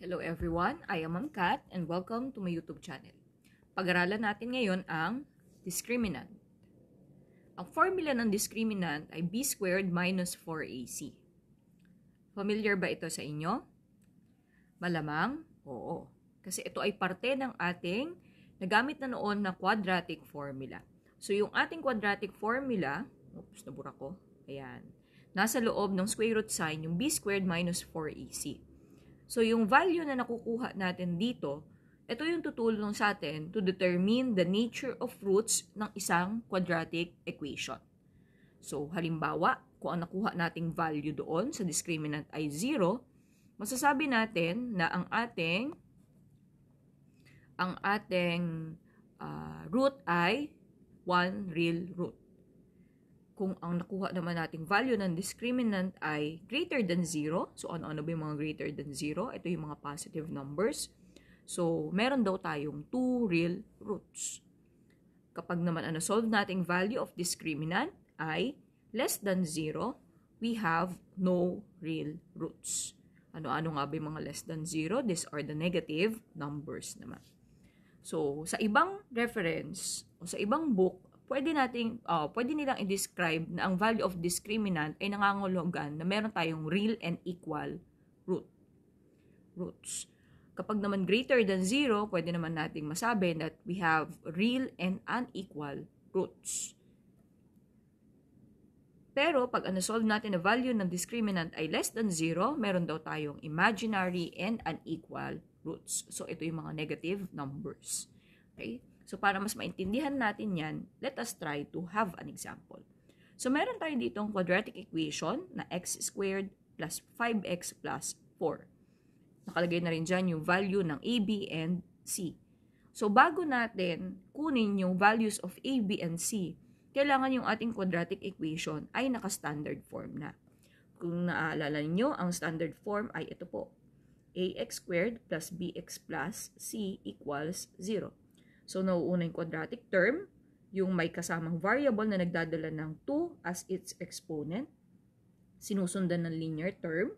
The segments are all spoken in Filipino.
Hello everyone, I am Ma'am Kat and welcome to my YouTube channel. Pag-aralan natin ngayon ang discriminant. Ang formula ng discriminant ay b squared minus 4ac. Familiar ba ito sa inyo? Malamang, oo. Kasi ito ay parte ng ating nagamit na noon na quadratic formula. So yung ating quadratic formula, nabura ko, ayan, nasa loob ng square root sign yung b squared minus 4ac. So, yung value na nakukuha natin dito, ito yung tutulong sa atin to determine the nature of roots ng isang quadratic equation. So, halimbawa, kung ang nakuha nating value doon sa discriminant ay 0, masasabi natin na ang ating root ay 1 real root. Kung ang nakuha naman nating value ng discriminant ay greater than 0, so ano-ano ba yung mga greater than 0? Ito yung mga positive numbers. So, meron daw tayong 2 real roots. Kapag naman solve nating value of discriminant ay less than 0, we have no real roots. Ano-ano nga ba yung mga less than 0? These are the negative numbers naman. So, sa ibang reference o sa ibang book, pwede nilang i-describe na ang value of discriminant ay nangangahulugan na meron tayong real and equal roots. Kapag naman greater than 0, pwede naman nating masabi that we have real and unequal roots. Pero pag solve natin na value ng discriminant ay less than 0, meron daw tayong imaginary and unequal roots. So ito yung mga negative numbers. Okay? So, para mas maintindihan natin yan, let us try to have an example. So, meron tayo ditong quadratic equation na x squared plus 5x plus 4. Nakalagay na rin dyan yung value ng a, b, and c. So, bago natin kunin yung values of a, b, and c, kailangan yung ating quadratic equation ay naka-standard form na. Kung naaalala niyo, ang standard form ay ito po. Ax squared plus bx plus c equals 0. So, nauuna yung quadratic term, yung may kasamang variable na nagdadala ng 2 as its exponent. Sinusundan ng linear term.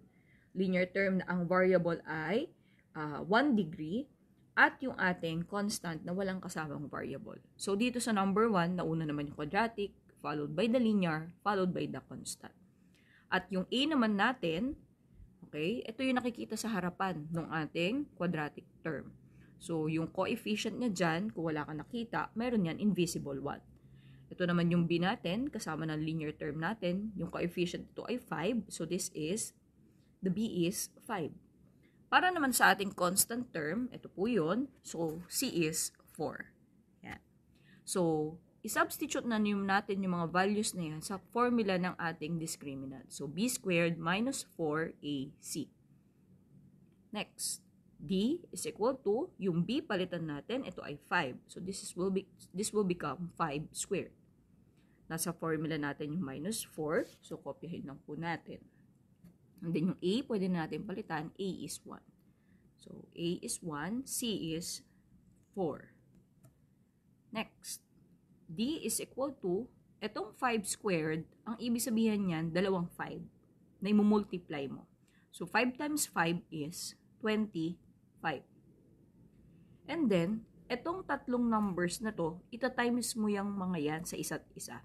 Linear term na ang variable ay 1 degree at yung ating constant na walang kasamang variable. So, dito sa number 1, nauna naman yung quadratic, followed by the linear, followed by the constant. At yung a naman natin, okay, ito yung nakikita sa harapan ng ating quadratic term. So, yung coefficient niya dyan, kung wala kang nakita, meron yan invisible 1. Ito naman yung b natin, kasama ng linear term natin. Yung coefficient ito ay 5. So, the b is 5. Para naman sa ating constant term, ito po yun. So, c is 4. Yan. So, i-substitute na natin yung mga values na yan sa formula ng ating discriminant. So, b squared minus 4ac. Next. D is equal to, yung b palitan natin, ito ay 5. So, this will become 5 squared. Nasa formula natin yung minus 4. So, kopyahin lang po natin. And then yung a, pwede natin palitan, a is 1. So, a is 1, c is 4. Next, d is equal to, itong 5 squared, ang ibig sabihin niyan, dalawang 5 na i-multiply mo. So, 5 times 5 is 25. And then, etong tatlong numbers na to, ita-times mo yung mga yan sa isa't isa.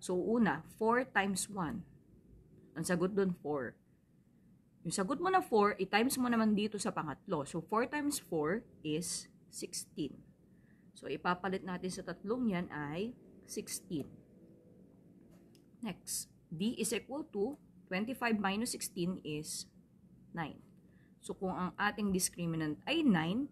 So, una, 4 times 1. Ang sagot doon, 4. Yung sagot mo na 4, i-times mo naman dito sa pangatlo. So, 4 times 4 is 16. So, ipapalit natin sa tatlong yan ay 16. Next, d is equal to 25 minus 16 is 9. So, kung ang ating discriminant ay 9,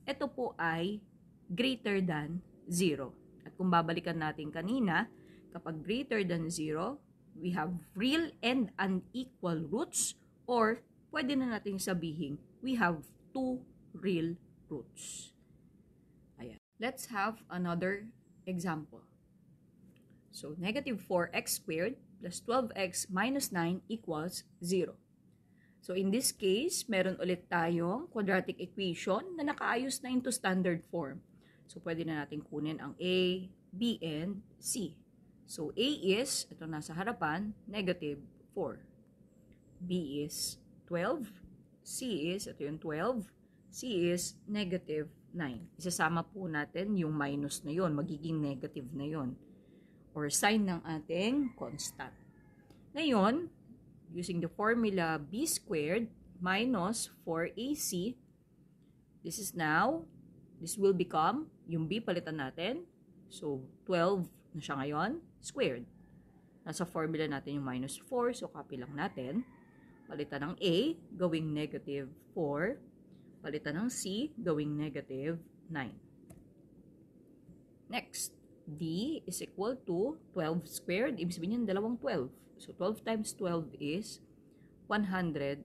ito po ay greater than 0. At kung babalikan natin kanina, kapag greater than 0, we have real and unequal roots, or pwede na natin sabihin, we have 2 real roots. Ayan. Let's have another example. So, negative 4x squared plus 12x minus 9 equals 0. So, in this case, meron ulit tayong quadratic equation na nakaayos na into standard form. So, pwede na natin kunin ang a, b, and c. So, a is, ito nasa harapan, negative 4. B is 12. C is, ito yung 12. C is negative 9. Isasama po natin yung minus na yon, magiging negative na yon, or sign ng ating constant. Ngayon, using the formula b squared minus 4ac, this will become, yung b palitan natin, so 12 na siya ngayon, squared. Nasa formula natin yung minus 4, so copy lang natin. Palitan ng a, gawing negative 4. Palitan ng c, gawing negative 9. Next, d is equal to 12 squared. Ibig sabihin yung dalawang 12. So, 12 times 12 is 144.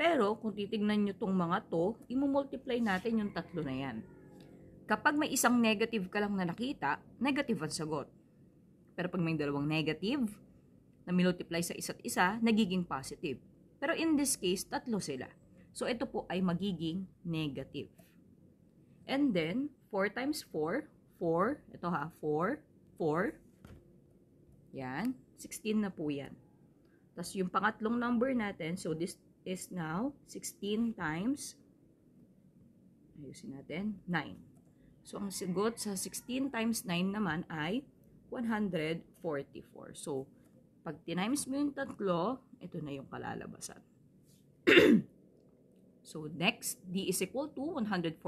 Pero, kung titignan nyo itong mga to, imumultiply natin yung tatlo na yan. Kapag may isang negative ka lang na nakita, negative ang sagot. Pero pag may dalawang negative na multiply sa isa't isa, nagiging positive. Pero in this case, tatlo sila. So, ito po ay magiging negative. And then, 4 times 4, 4, ito ha, 4, 4, yan, 16 na po yan. Tapos yung pangatlong number natin, so this is now 16 times, ayusin natin, 9. So, ang sagot sa 16 times 9 naman ay 144. So, pag tinimes mo yung tatlo, ito na yung kalalabasan. So, next, d is equal to 144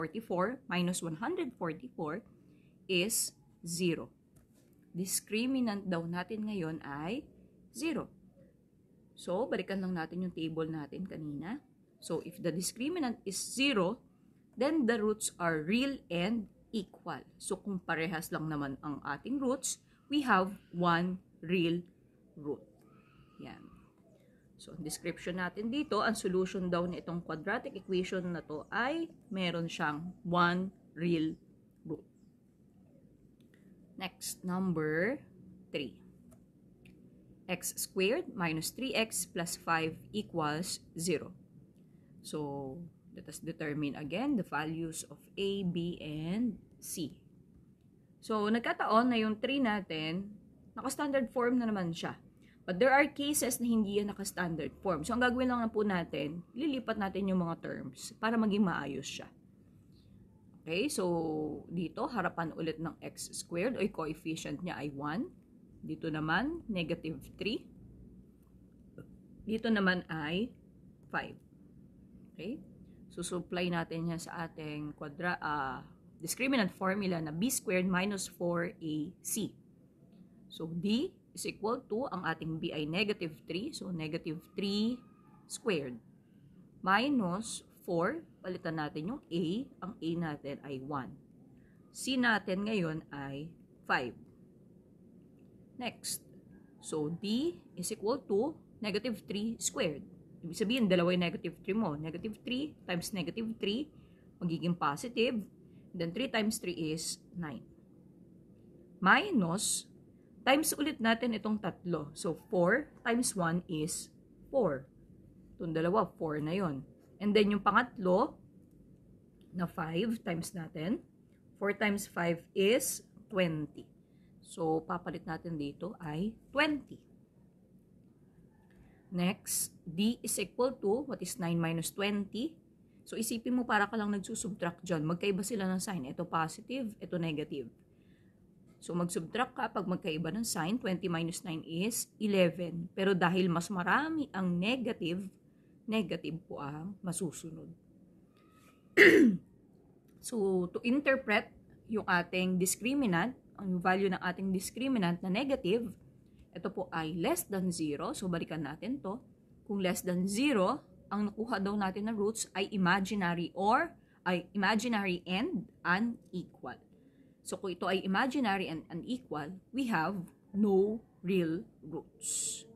minus 144 is 0. Discriminant daw natin ngayon ay 0. So, balikan lang natin yung table natin kanina. So, if the discriminant is 0, then the roots are real and equal. So, kung parehas lang naman ang ating roots, we have one real root. Yan. So, ang description natin dito, ang solution daw na itong quadratic equation na to ay meron siyang one real root. Next, number 3. X squared minus 3x plus 5 equals 0. So, let us determine again the values of A, B, and C. So, nagkataon na yung 3 natin, naka-standard form na naman siya. But there are cases na hindi yan naka-standard form. So, ang gagawin lang po natin, lilipat natin yung mga terms para maging maayos siya. Okay, so dito, harapan ulit ng x squared o yung coefficient niya ay 1. Dito naman, negative 3. Dito naman ay 5. Okay, so supply natin yan sa ating discriminant formula na b squared minus 4ac. So, d is equal to, ang ating b ay negative 3. So, negative 3 squared. Minus 4, palitan natin yung a. Ang a natin ay 1. C natin ngayon ay 5. Next. So, d is equal to negative 3 squared. Ibig sabihin, dalawa yung negative 3 mo. Negative 3 times negative 3, magiging positive. Then, 3 times 3 is 9. Minus, times ulit natin itong tatlo. So, 4 times 1 is 4. Itong dalawa, 4 na yon. And then, yung pangatlo, na 5 times natin. 4 times 5 is 20. So, papalit natin dito ay 20. Next, d is equal to, what is 9 minus 20? So, isipin mo para ka lang nagsusubtract dyan. Magkaiba sila ng sign. Ito positive, ito negative. So, mag-subtract ka pag magkaiba ng sign. 20 minus 9 is 11. Pero dahil mas marami ang negative, negative po ang masusunod. So, to interpret yung ating discriminant, ang value ng ating discriminant na negative, ito po ay less than 0. So, balikan natin to. Kung less than 0, ang nakuha daw natin na roots ay imaginary and unequal. So, kung ito ay imaginary and unequal, we have no real roots.